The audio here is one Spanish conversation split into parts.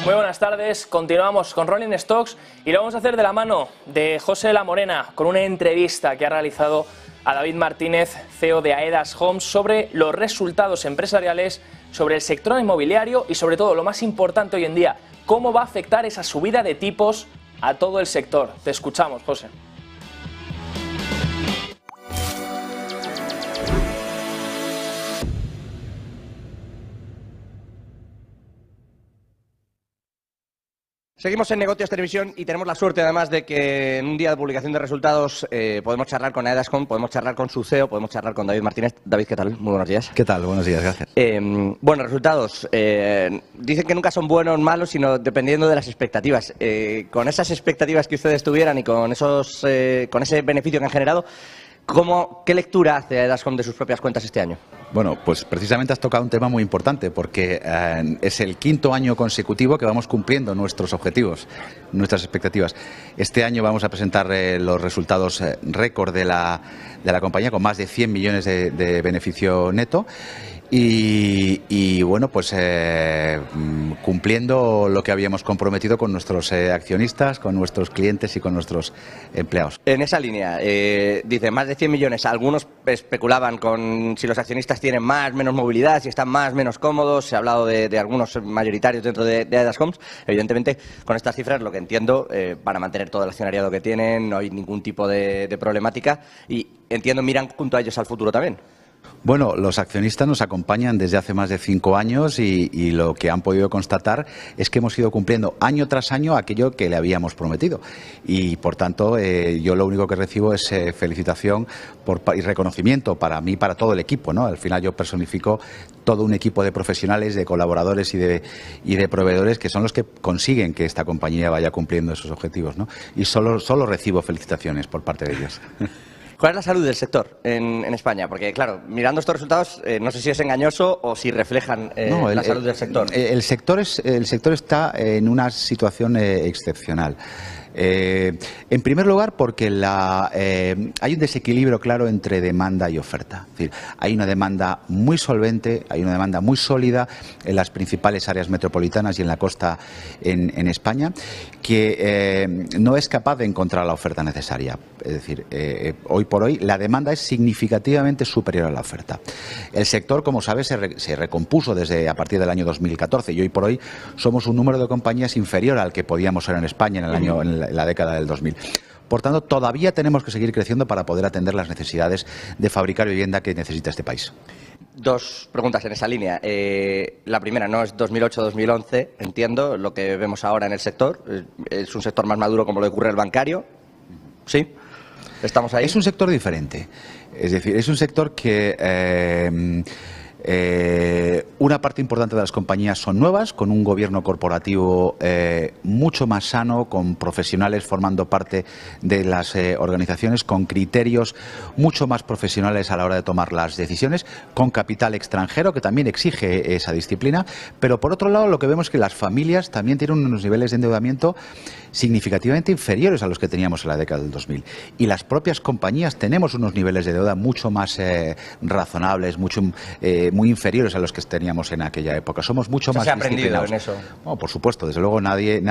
Muy buenas tardes, continuamos con Rolling Stocks y lo vamos a hacer de la mano de José La Morena con una entrevista que ha realizado a David Martínez, CEO de Aedas Homes, sobre los resultados empresariales, sobre el sector inmobiliario y sobre todo, lo más importante hoy en día, cómo va a afectar esa subida de tipos a todo el sector. Te escuchamos, José. Seguimos en Negocios Televisión y tenemos la suerte además de que en un día de publicación de resultados podemos charlar con Aedas Homes, podemos charlar con su CEO, podemos charlar con David Martínez. David, ¿qué tal? Muy buenos días. ¿Qué tal? Buenos días, gracias. Bueno, resultados. Dicen que nunca son buenos o malos, sino dependiendo de las expectativas. Con esas expectativas que ustedes tuvieran y con con ese beneficio que han generado, ¿qué lectura hace Aedas Homes de sus propias cuentas este año? Bueno, pues precisamente has tocado un tema muy importante porque es el quinto año consecutivo que vamos cumpliendo nuestros objetivos, nuestras expectativas. Este año vamos a presentar los resultados récord de la compañía con más de 100 millones de beneficio neto. Y bueno, pues cumpliendo lo que habíamos comprometido con nuestros accionistas, con nuestros clientes y con nuestros empleados. En esa línea, dice más de 100 millones. Algunos especulaban con si los accionistas tienen más, menos movilidad, si están más, menos cómodos. Se ha hablado de algunos mayoritarios dentro de Aedas Homes. Evidentemente, con estas cifras, lo que entiendo, van a mantener todo el accionariado que tienen, no hay ningún tipo de problemática. Y entiendo, miran junto a ellos al futuro también. Bueno, los accionistas nos acompañan desde hace más de 5 años y lo que han podido constatar es que hemos ido cumpliendo año tras año aquello que le habíamos prometido. Y, por tanto, yo lo único que recibo es felicitación y reconocimiento para mí, para todo el equipo, ¿no? Al final yo personifico todo un equipo de profesionales, de colaboradores y de proveedores que son los que consiguen que esta compañía vaya cumpliendo esos objetivos, ¿no? Y solo recibo felicitaciones por parte de ellos. ¿Cuál es la salud del sector en España? Porque, claro, mirando estos resultados, no sé si es engañoso o si reflejan la salud del sector. El sector está en una situación excepcional. En primer lugar, porque hay un desequilibrio claro entre demanda y oferta. Es decir, hay una demanda muy solvente, hay una demanda muy sólida en las principales áreas metropolitanas y en la costa en España, que no es capaz de encontrar la oferta necesaria. Es decir, hoy por hoy la demanda es significativamente superior a la oferta. El sector, como sabes, se recompuso a partir del año 2014 y hoy por hoy somos un número de compañías inferior al que podíamos ser en España en la década del 2000. Por tanto, todavía tenemos que seguir creciendo para poder atender las necesidades de fabricar vivienda que necesita este país. Dos preguntas en esa línea. La primera, no es 2008-2011, entiendo, lo que vemos ahora en el sector. Es un sector más maduro como lo ocurre el bancario. ¿Sí? ¿Estamos ahí? Es un sector diferente. Es decir, es un sector que una parte importante de las compañías son nuevas, con un gobierno corporativo mucho más sano, con profesionales formando parte de las organizaciones, con criterios mucho más profesionales a la hora de tomar las decisiones, con capital extranjero que también exige esa disciplina, pero por otro lado lo que vemos es que las familias también tienen unos niveles de endeudamiento significativamente inferiores a los que teníamos en la década del 2000 y las propias compañías tenemos unos niveles de deuda mucho más razonables, muy inferiores a los que teníamos en aquella época. Somos mucho más disciplinados. ¿Se ha aprendido en eso? Oh, por supuesto, desde luego nadie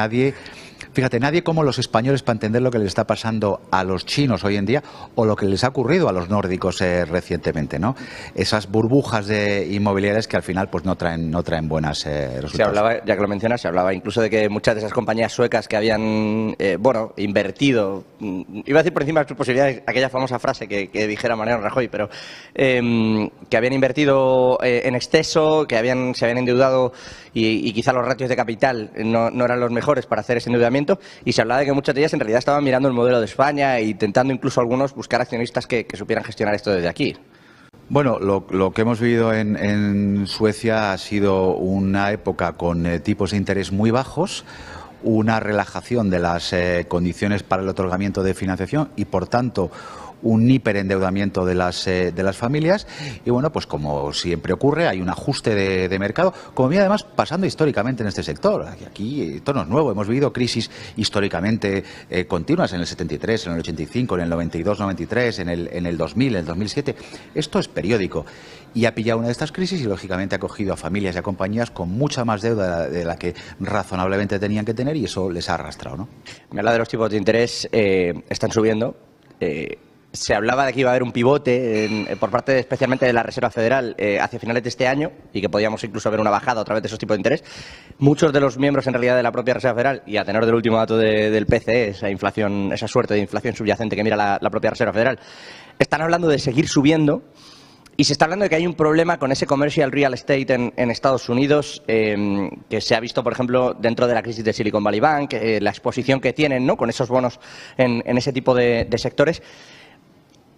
como los españoles para entender lo que les está pasando a los chinos hoy en día o lo que les ha ocurrido a los nórdicos recientemente, ¿no? Esas burbujas inmobiliarias que al final pues no traen buenas resultados. Se hablaba, ya que lo mencionas, se hablaba incluso de que muchas de esas compañías suecas que habían invertido, iba a decir por encima de sus posibilidades aquella famosa frase que dijera Mariano Rajoy, pero que habían invertido en exceso, que se habían endeudado y quizá los ratios de capital no eran los mejores para hacer ese endeudamiento, y se hablaba de que muchas de ellas en realidad estaban mirando el modelo de España e intentando incluso algunos buscar accionistas que supieran gestionar esto desde aquí. Bueno, lo que hemos vivido en Suecia ha sido una época con tipos de interés muy bajos, una relajación de las condiciones para el otorgamiento de financiación y, por tanto, un hiperendeudamiento de las familias y bueno, pues como siempre ocurre, hay un ajuste de mercado, como viene además pasando históricamente en este sector. Aquí esto no es nuevo, hemos vivido crisis históricamente continuas en el 73, en el 85, en el 92, 93, en el 2000, en el 2007. Esto es periódico y ha pillado una de estas crisis y lógicamente ha cogido a familias y a compañías con mucha más deuda de la que razonablemente tenían que tener y eso les ha arrastrado, ¿no? Me habla de los tipos de interés, están subiendo. Se hablaba de que iba a haber un pivote por parte especialmente de la Reserva Federal hacia finales de este año y que podíamos incluso ver una bajada otra vez de esos tipos de interés. Muchos de los miembros en realidad de la propia Reserva Federal, y a tenor del último dato del PCE, esa inflación, esa suerte de inflación subyacente que mira la propia Reserva Federal, están hablando de seguir subiendo. Y se está hablando de que hay un problema con ese commercial real estate en Estados Unidos, que se ha visto, por ejemplo, dentro de la crisis de Silicon Valley Bank, la exposición que tienen, ¿no?, con esos bonos en ese tipo de sectores.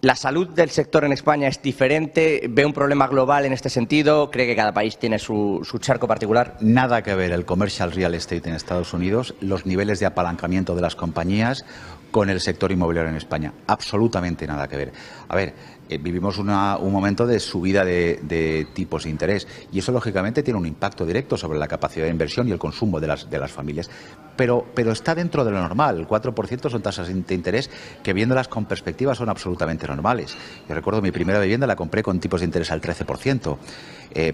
¿La salud del sector en España es diferente? ¿Ve un problema global en este sentido? ¿Cree que cada país tiene su charco particular? Nada que ver el commercial real estate en Estados Unidos, los niveles de apalancamiento de las compañías con el sector inmobiliario en España. Absolutamente nada que ver. A ver, vivimos un momento de subida de tipos de interés y eso lógicamente tiene un impacto directo sobre la capacidad de inversión y el consumo de las familias. Pero está dentro de lo normal. El 4% son tasas de interés que, viéndolas con perspectiva, son absolutamente normales. Yo recuerdo mi primera vivienda la compré con tipos de interés al 13%.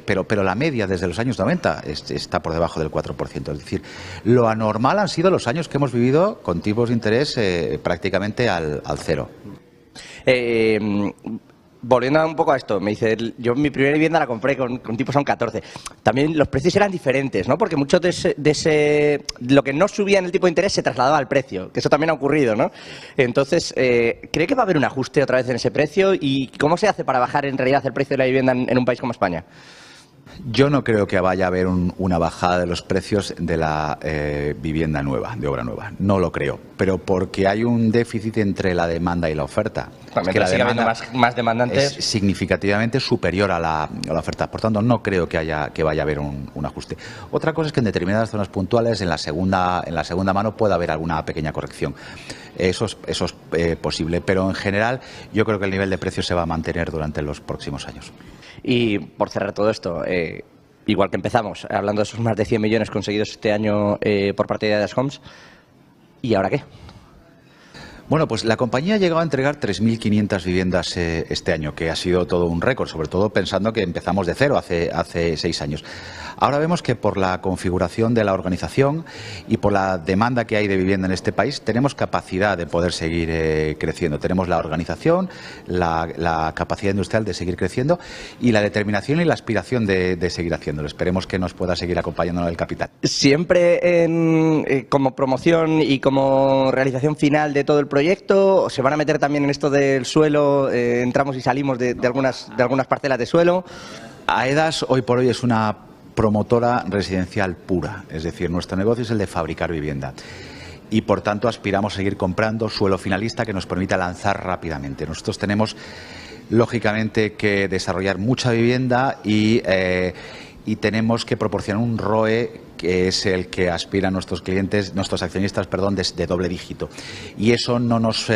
Pero la media desde los años 90 está por debajo del 4%. Es decir, lo anormal han sido los años que hemos vivido con tipos de interés prácticamente al cero. Volviendo un poco a esto, me dice, yo mi primera vivienda la compré con tipos a un 14. También los precios eran diferentes, ¿no? Porque mucho lo que no subía en el tipo de interés se trasladaba al precio, que eso también ha ocurrido, ¿no? Entonces, ¿cree que va a haber un ajuste otra vez en ese precio? ¿Y cómo se hace para bajar en realidad el precio de la vivienda en un país como España? Yo no creo que vaya a haber una bajada de los precios de la vivienda nueva, de obra nueva. No lo creo. Pero porque hay un déficit entre la demanda y la oferta. Es que la demanda más demandantes es significativamente superior a la oferta. Por tanto, no creo que vaya a haber un ajuste. Otra cosa es que en determinadas zonas puntuales, en la segunda mano, pueda haber alguna pequeña corrección. Eso es posible. Pero en general, yo creo que el nivel de precios se va a mantener durante los próximos años. Y por cerrar todo esto, igual que empezamos, hablando de esos más de 100 millones conseguidos este año por parte de Aedas Homes, ¿y ahora qué? Bueno, pues la compañía ha llegado a entregar 3.500 viviendas este año, que ha sido todo un récord, sobre todo pensando que empezamos de cero hace 6 años. Ahora vemos que por la configuración de la organización y por la demanda que hay de vivienda en este país, tenemos capacidad de poder seguir creciendo. Tenemos la organización, la capacidad industrial de seguir creciendo y la determinación y la aspiración de seguir haciéndolo. Esperemos que nos pueda seguir acompañando el capital. ¿Siempre como promoción y como realización final de todo el proyecto? ¿O se van a meter también en esto del suelo? Entramos y salimos de algunas parcelas de suelo. Aedas hoy por hoy es una promotora residencial pura, es decir, nuestro negocio es el de fabricar vivienda y por tanto aspiramos a seguir comprando suelo finalista que nos permita lanzar rápidamente. Nosotros tenemos lógicamente que desarrollar mucha vivienda y tenemos que proporcionar un ROE que es el que aspiran nuestros clientes, nuestros accionistas, de doble dígito. Y eso no nos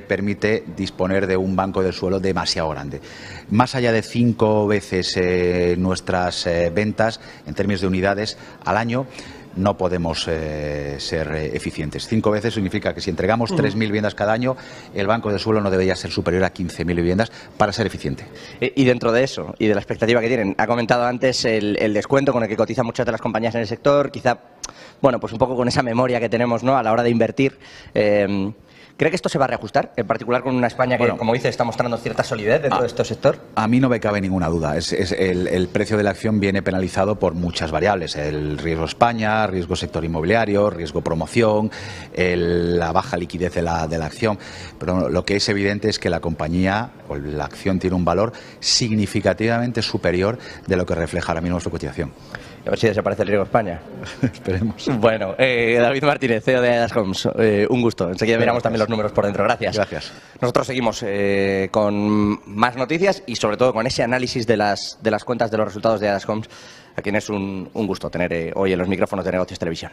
permite disponer de un banco de suelo demasiado grande. Más allá de 5 veces nuestras ventas en términos de unidades al año, no podemos ser eficientes. 5 veces significa que si entregamos 3.000 viviendas cada año, el banco de suelo no debería ser superior a 15.000 viviendas para ser eficiente. Y dentro de eso, y de la expectativa que tienen, ha comentado antes el descuento con el que cotizan muchas de las compañías en el sector, quizá, bueno, pues un poco con esa memoria que tenemos, ¿no?, a la hora de invertir. ¿Cree que esto se va a reajustar, en particular con una España que, como dice, está mostrando cierta solidez dentro de este sector? A mí no me cabe ninguna duda. El precio de la acción viene penalizado por muchas variables. El riesgo España, riesgo sector inmobiliario, riesgo promoción, la baja liquidez de la acción. Pero lo que es evidente es que la compañía o la acción tiene un valor significativamente superior de lo que refleja ahora mismo su cotización. A ver si desaparece el riesgo España. Esperemos. Bueno, David Martínez, CEO de Aedas Homes, un gusto. Enseguida miramos también los números por dentro. Gracias. Gracias. Nosotros seguimos con más noticias y sobre todo con ese análisis de las cuentas de los resultados de Aedas Homes, a quien es un gusto tener hoy en los micrófonos de Negocios Televisión.